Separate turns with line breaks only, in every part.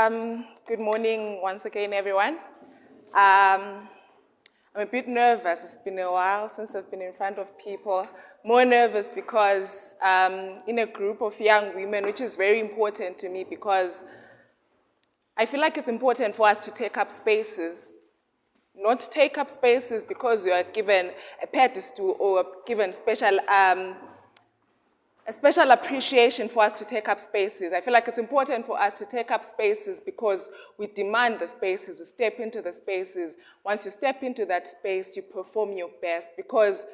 Good morning once again, everyone. I'm a bit nervous. It's been a while since I've been in front of people. More nervous because in a group of young women, which is very important to me because I feel like it's important for us to take up spaces. Not take up spaces because you are given a pedestal or given a special appreciation for us to take up spaces. I feel like it's important for us to take up spaces because we demand the spaces, we step into the spaces. Once you step into that space, you perform your best because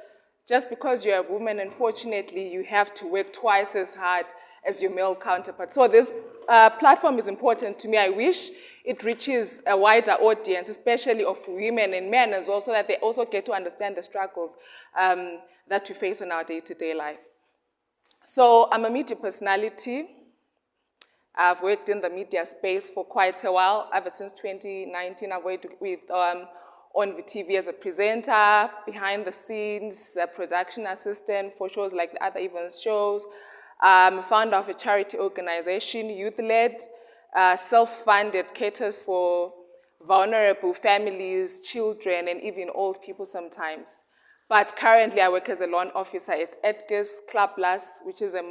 just because you're a woman, unfortunately, you have to work twice as hard as your male counterpart. So this platform is important to me. I wish it reaches a wider audience, especially of women and men as well, so that they also get to understand the struggles that we face in our day-to-day life. So I'm a media personality. I've worked in the media space for quite a while. Ever since 2019, I've worked with ONVI TV as a presenter, behind the scenes, a production assistant for shows like the Other Events shows. I'm a founder of a charity organization, youth-led, self-funded, caters for vulnerable families, children, and even old people sometimes. But currently, I work as a loan officer at Edgars ClubPlus, which is a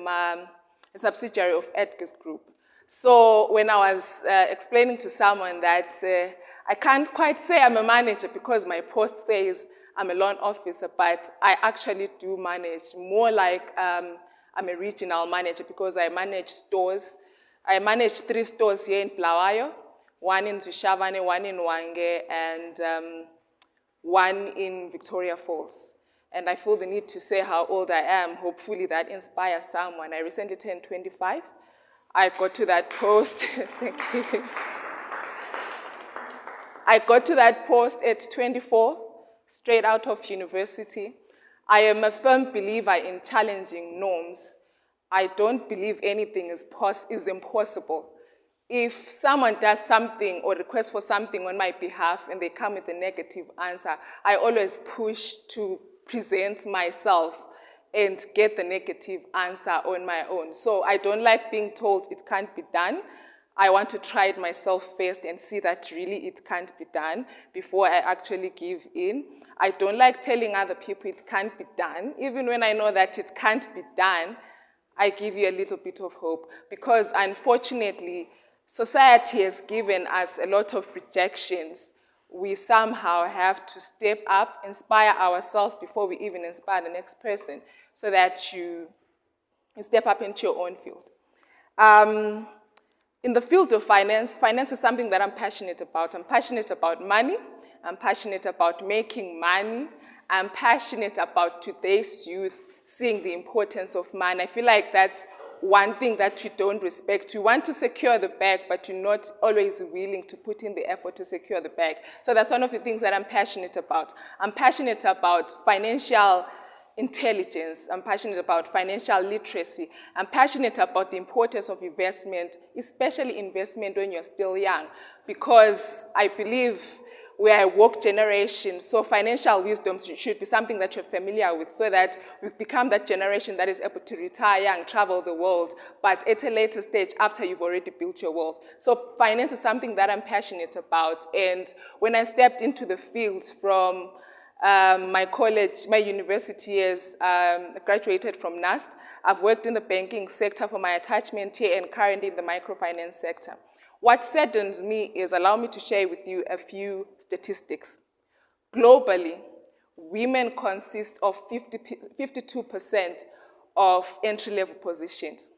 subsidiary of Edgars Group. So when I was explaining to someone that I can't quite say I'm a manager because my post says I'm a loan officer, but I actually do manage, more like I'm a regional manager because I manage stores. I manage 3 stores here in Bulawayo, 1 in Zimbabwe, 1 in Wange, and 1 in Victoria Falls. And I feel the need to say how old I am. Hopefully that inspires someone. I recently turned 25. I got to that post, thank you. I got to that post at 24, straight out of university. I am a firm believer in challenging norms. I don't believe anything is impossible. If someone does something or requests for something on my behalf and they come with a negative answer, I always push to present myself and get the negative answer on my own. So I don't like being told it can't be done. I want to try it myself first and see that really it can't be done before I actually give in. I don't like telling other people it can't be done. Even when I know that it can't be done, I give you a little bit of hope because unfortunately, society has given us a lot of rejections. We somehow have to step up, inspire ourselves before we even inspire the next person so that you step up into your own field. In the field of finance, finance is something that I'm passionate about. I'm passionate about money. I'm passionate about making money. I'm passionate about today's youth seeing the importance of money. I feel like that's one thing that we don't respect. We want to secure the bag, but we're not always willing to put in the effort to secure the bag. So that's one of the things that I'm passionate about. I'm passionate about financial intelligence. I'm passionate about financial literacy. I'm passionate about the importance of investment, especially investment when you're still young, because I believe we are a woke generation, so financial wisdom should be something that you're familiar with so that we've become that generation that is able to retire young, travel the world, but at a later stage after you've already built your wealth. So finance is something that I'm passionate about. And when I stepped into the field from my college, my university years, graduated from NAST, I've worked in the banking sector for my attachment here and currently in the microfinance sector. What saddens me is, allow me to share with you a few statistics. Globally, women consist of 52% of entry-level positions.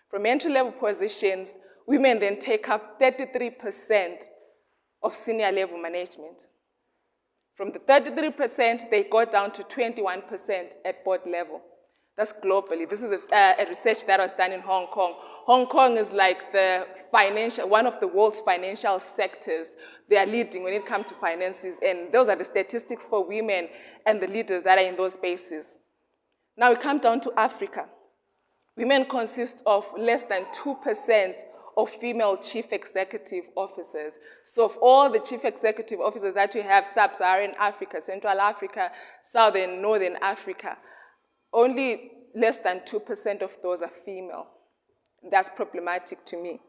From entry-level positions, women then take up 33% of senior-level management. From the 33%, they go down to 21% at board level. That's globally. This is a research that was done in Hong Kong. Hong Kong is like one of the world's financial sectors. They are leading when it comes to finances, and those are the statistics for women and the leaders that are in those spaces. Now we come down to Africa. Women consist of less than 2% of female chief executive officers. So of all the chief executive officers that we have, Sub-Saharan Africa, Central Africa, Southern, Northern Africa, only less than 2% of those are female. That's problematic to me.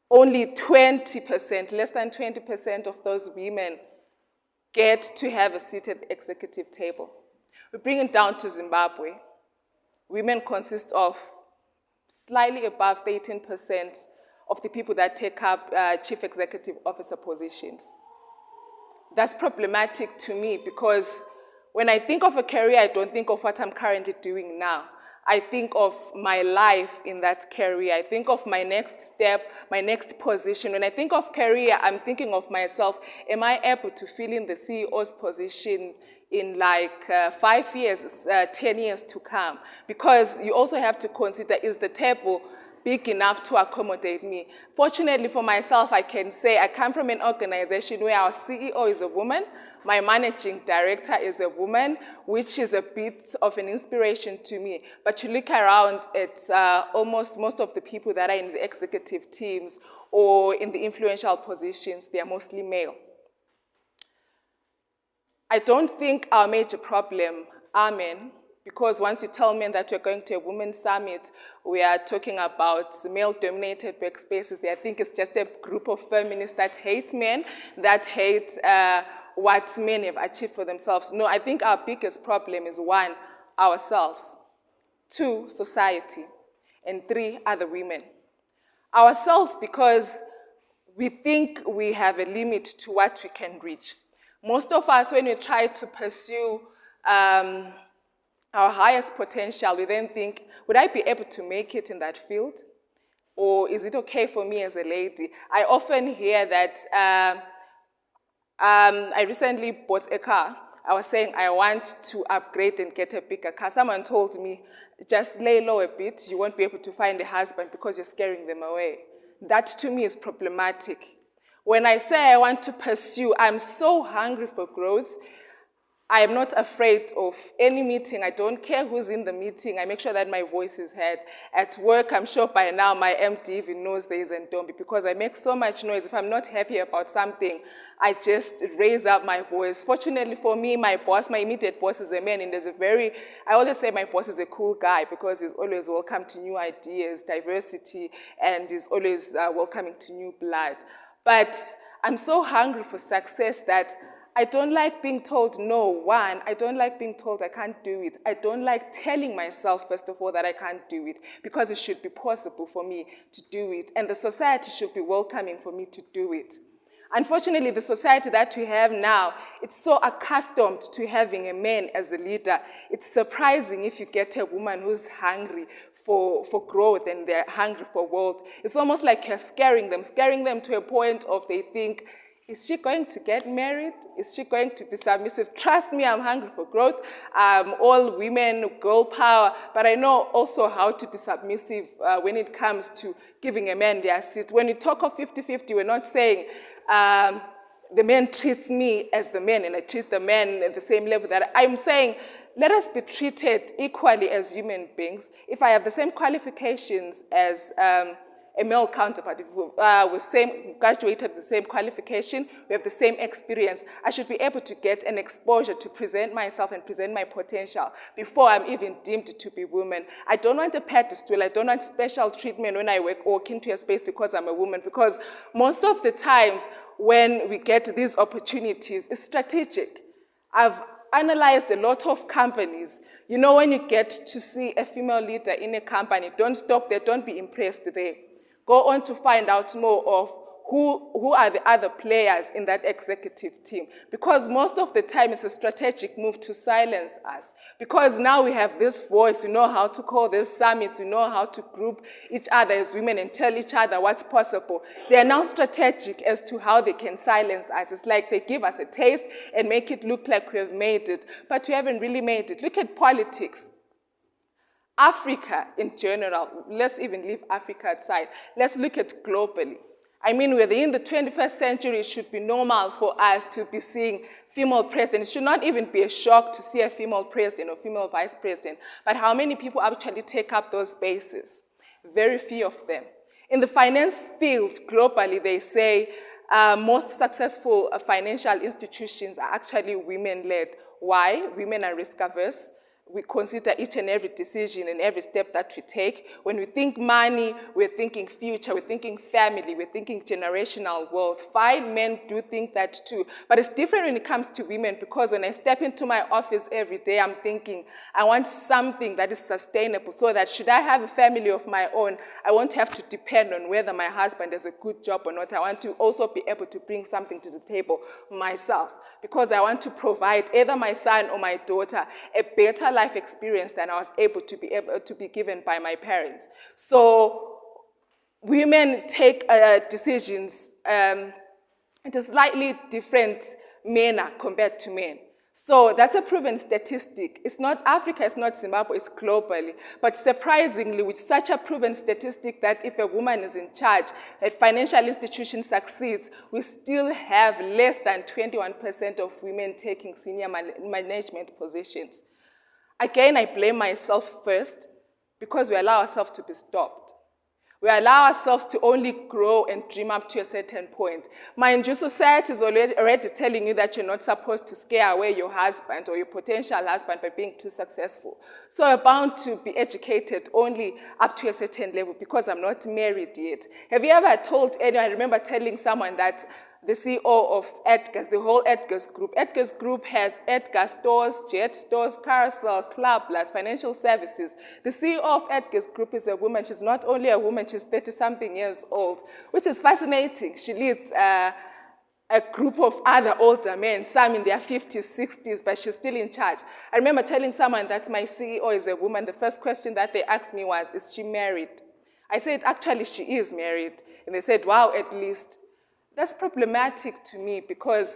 only 20%, less than 20% of those women get to have a seat at the executive table. We bring it down to Zimbabwe. Women consist of slightly above 13% of the people that take up chief executive officer positions. That's problematic to me because when I think of a career, I don't think of what I'm currently doing now. I think of my life in that career. I think of my next step, my next position. When I think of career, I'm thinking of myself. Am I able to fill in the CEO's position in like 5 years, 10 years to come? Because you also have to consider, is the table big enough to accommodate me? Fortunately for myself, I can say I come from an organization where our CEO is a woman, my managing director is a woman, which is a bit of an inspiration to me. But you look around at almost most of the people that are in the executive teams or in the influential positions, they are mostly male. I don't think our major problem are men, because once you tell men that we're going to a women's summit, we are talking about male-dominated workspaces. I think it's just a group of feminists that hate men, that hate what men have achieved for themselves. No, I think our biggest problem is 1, ourselves, 2, society, and 3, other women. Ourselves, because we think we have a limit to what we can reach. Most of us, when we try to pursue our highest potential, we then think, would I be able to make it in that field? Or is it okay for me as a lady? I often hear that I recently bought a car. I was saying I want to upgrade and get a bigger car. Someone told me, just lay low a bit, you won't be able to find a husband because you're scaring them away. That to me is problematic. When I say I want to pursue, I'm so hungry for growth. I am not afraid of any meeting. I don't care who's in the meeting. I make sure that my voice is heard. At work, I'm sure by now my MD even knows there is a Ntombi because I make so much noise. If I'm not happy about something, I just raise up my voice. Fortunately for me, my boss, my immediate boss is a man, and I always say my boss is a cool guy because he's always welcome to new ideas, diversity, and he's always welcoming to new blood. But I'm so hungry for success that I don't like being told no. 1, I don't like being told I can't do it. I don't like telling myself, first of all, that I can't do it because it should be possible for me to do it. And the society should be welcoming for me to do it. Unfortunately, the society that we have now, it's so accustomed to having a man as a leader. It's surprising if you get a woman who's hungry for growth and they're hungry for wealth. It's almost like you're scaring them to a point of they think, is she going to get married? Is she going to be submissive? Trust me, I'm hungry for growth. All women, girl power, but I know also how to be submissive when it comes to giving a man their seat. When we talk of 50-50, we're not saying the man treats me as the man and I treat the man at the same level. That I'm saying, let us be treated equally as human beings. If I have the same qualifications as a male counterpart, if we graduated the same qualification, we have the same experience, I should be able to get an exposure to present myself and present my potential before I'm even deemed to be woman. I don't want a pedestal, I don't want special treatment when I walk into a space because I'm a woman, because most of the times when we get these opportunities, it's strategic. I've analyzed a lot of companies. You know, when you get to see a female leader in a company, don't stop there, don't be impressed there. Go on to find out more of who are the other players in that executive team. Because most of the time it's a strategic move to silence us. Because now we have this voice, we know how to call this summits, we know how to group each other as women and tell each other what's possible. They are now strategic as to how they can silence us. It's like they give us a taste and make it look like we have made it, but we haven't really made it. Look at politics. Africa in general, let's even leave Africa aside. Let's look at globally. I mean, within the 21st century, it should be normal for us to be seeing female president. It should not even be a shock to see a female president or female vice president. But how many people actually take up those spaces? Very few of them. In the finance field, globally, they say most successful financial institutions are actually women-led. Why? Women are risk-averse. We consider each and every decision and every step that we take. When we think money, we're thinking future, we're thinking family, we're thinking generational wealth. Fine, men do think that too. But it's different when it comes to women, because when I step into my office every day, I'm thinking, I want something that is sustainable so that should I have a family of my own, I won't have to depend on whether my husband has a good job or not. I want to also be able to bring something to the table myself, because I want to provide either my son or my daughter a better life experience than I was able to be given by my parents. So women take decisions in a slightly different manner compared to men. So that's a proven statistic. It's not Africa, it's not Zimbabwe, it's globally. But surprisingly, with such a proven statistic that if a woman is in charge, a financial institution succeeds, we still have less than 21% of women taking senior management positions. Again, I blame myself first, because we allow ourselves to be stopped. We allow ourselves to only grow and dream up to a certain point. Mind you, society is already telling you that you're not supposed to scare away your husband or your potential husband by being too successful. So you're bound to be educated only up to a certain level because I'm not married yet. Have you ever told anyone, I remember telling someone that the CEO of Edgars, the whole Edgars Group. Edgars Group has Edgars stores, Jet stores, Carousel, ClubPlus, financial services. The CEO of Edgars Group is a woman. She's not only a woman, she's 30-something years old, which is fascinating. She leads a group of other older men, some in their 50s, 60s, but she's still in charge. I remember telling someone that my CEO is a woman. The first question that they asked me was, is she married? I said, actually, she is married. And they said, wow, at least. That's problematic to me, because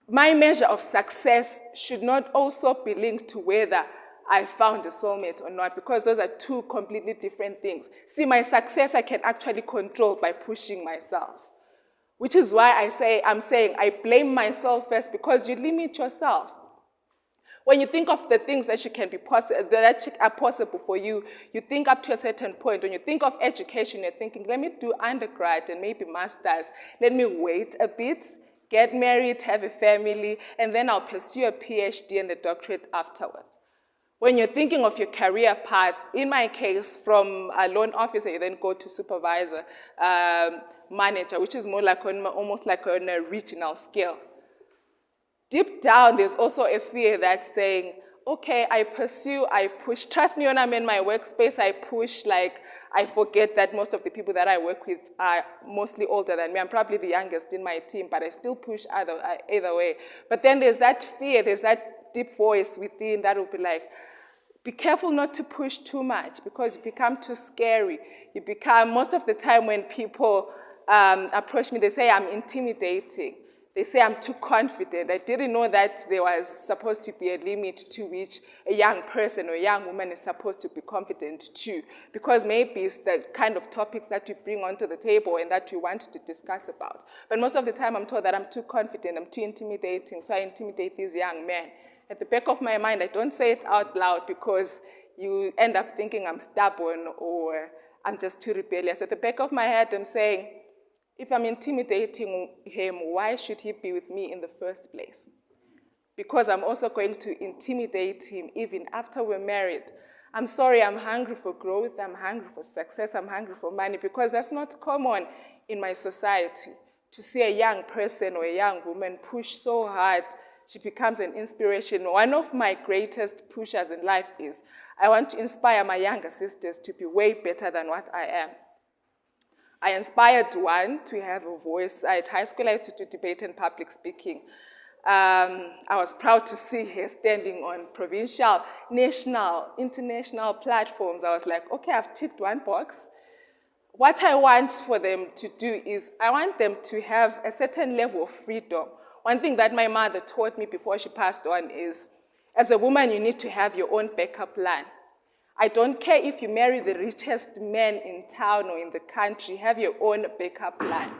my measure of success should not also be linked to whether I found a soulmate or not, because those are two completely different things. See, my success I can actually control by pushing myself, which is why I'm saying I blame myself first, because you limit yourself. When you think of the things that that are possible for you, you think up to a certain point. When you think of education, you're thinking, let me do undergrad and maybe master's. Let me wait a bit, get married, have a family, and then I'll pursue a PhD and a doctorate afterwards. When you're thinking of your career path, in my case, from a loan officer, you then go to supervisor, manager, which is more like almost like on a regional scale. Deep down, there's also a fear that's saying, okay, I pursue, I push. Trust me, when I'm in my workspace, I push, like, I forget that most of the people that I work with are mostly older than me. I'm probably the youngest in my team, but I still push either way. But then there's that fear, there's that deep voice within that will be like, be careful not to push too much, because you become too scary. You become, most of the time when people approach me, they say I'm intimidating. They say I'm too confident. I didn't know that there was supposed to be a limit to which a young person or a young woman is supposed to be confident too, because maybe it's the kind of topics that you bring onto the table and that you want to discuss about. But most of the time I'm told that I'm too confident, I'm too intimidating, so I intimidate these young men. At the back of my mind, I don't say it out loud because you end up thinking I'm stubborn or I'm just too rebellious. At the back of my head, I'm saying, if I'm intimidating him, why should he be with me in the first place? Because I'm also going to intimidate him even after we're married. I'm sorry, I'm hungry for growth, I'm hungry for success, I'm hungry for money, because that's not common in my society. To see a young person or a young woman push so hard, she becomes an inspiration. One of my greatest pushes in life is I want to inspire my younger sisters to be way better than what I am. I inspired one to have a voice. At high school, I used to do debate and public speaking. I was proud to see her standing on provincial, national, international platforms. I was like, okay, I've ticked one box. What I want for them to do is I want them to have a certain level of freedom. One thing that my mother taught me before she passed on is, as a woman, you need to have your own backup plan. I don't care if you marry the richest man in town or in the country, have your own backup plan.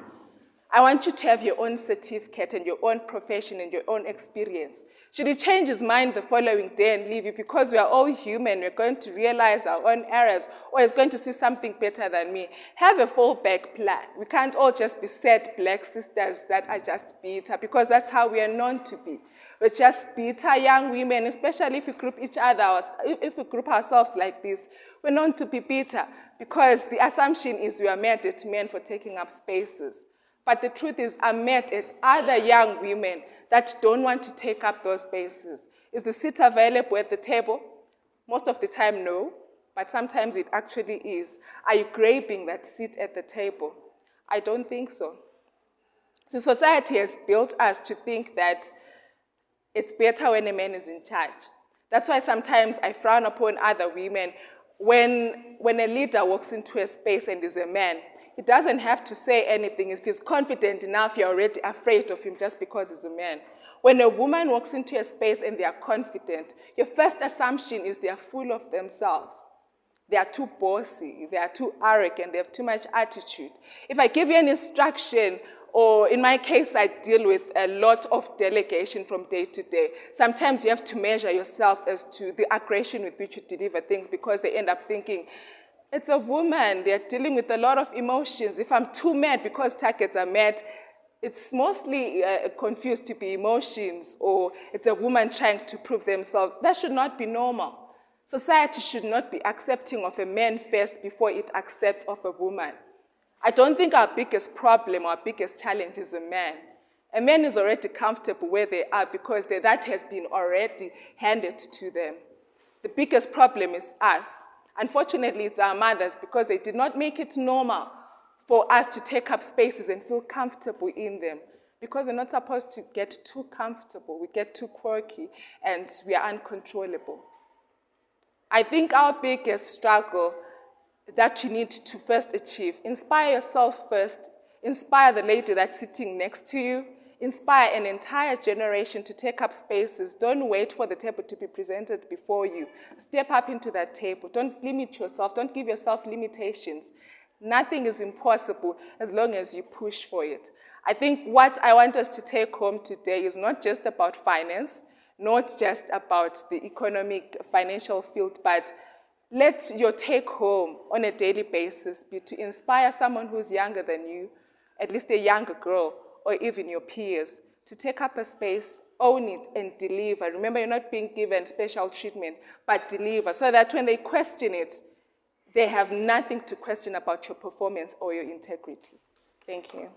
I want you to have your own certificate and your own profession and your own experience. Should he change his mind the following day and leave you, because we are all human, we're going to realize our own errors, or he's going to see something better than me, have a fallback plan. We can't all just be sad black sisters that are just bitter, because that's how we are known to be. We're just bitter young women, especially if we group each other, if we group ourselves like this. We're known to be bitter because the assumption is we are mad at men for taking up spaces. But the truth is, I'm mad at other young women that don't want to take up those spaces. Is the seat available at the table? Most of the time, no, but sometimes it actually is. Are you grabbing that seat at the table? I don't think so. So society has built us to think that it's better when a man is in charge. That's why sometimes I frown upon other women. When a leader walks into a space and is a man, he doesn't have to say anything. If he's confident enough, you're already afraid of him just because he's a man. When a woman walks into a space and they are confident, your first assumption is they are full of themselves. They are too bossy, they are too arrogant, they have too much attitude. If I give you an instruction, or in my case, I deal with a lot of delegation from day to day. Sometimes you have to measure yourself as to the aggression with which you deliver things because they end up thinking, it's a woman, they're dealing with a lot of emotions. If I'm too mad because targets are mad, it's mostly confused to be emotions, or it's a woman trying to prove themselves. That should not be normal. Society should not be accepting of a man first before it accepts of a woman. I don't think our biggest problem, our biggest challenge is a man. A man is already comfortable where they are because that has been already handed to them. The biggest problem is us. Unfortunately, it's our mothers because they did not make it normal for us to take up spaces and feel comfortable in them. Because we're not supposed to get too comfortable, we get too quirky, and we are uncontrollable. I think our biggest struggle that you need to first achieve, inspire yourself first, inspire the lady that's sitting next to you, inspire an entire generation to take up spaces. Don't wait for the table to be presented before you. Step up into that table. Don't limit yourself. Don't give yourself limitations. Nothing is impossible as long as you push for it. I think what I want us to take home today is not just about finance, not just about the economic, financial field, but let your take home on a daily basis be to inspire someone who's younger than you, at least a younger girl, or even your peers, to take up a space, own it, and deliver. Remember, you're not being given special treatment, but deliver, so that when they question it, they have nothing to question about your performance or your integrity. Thank you.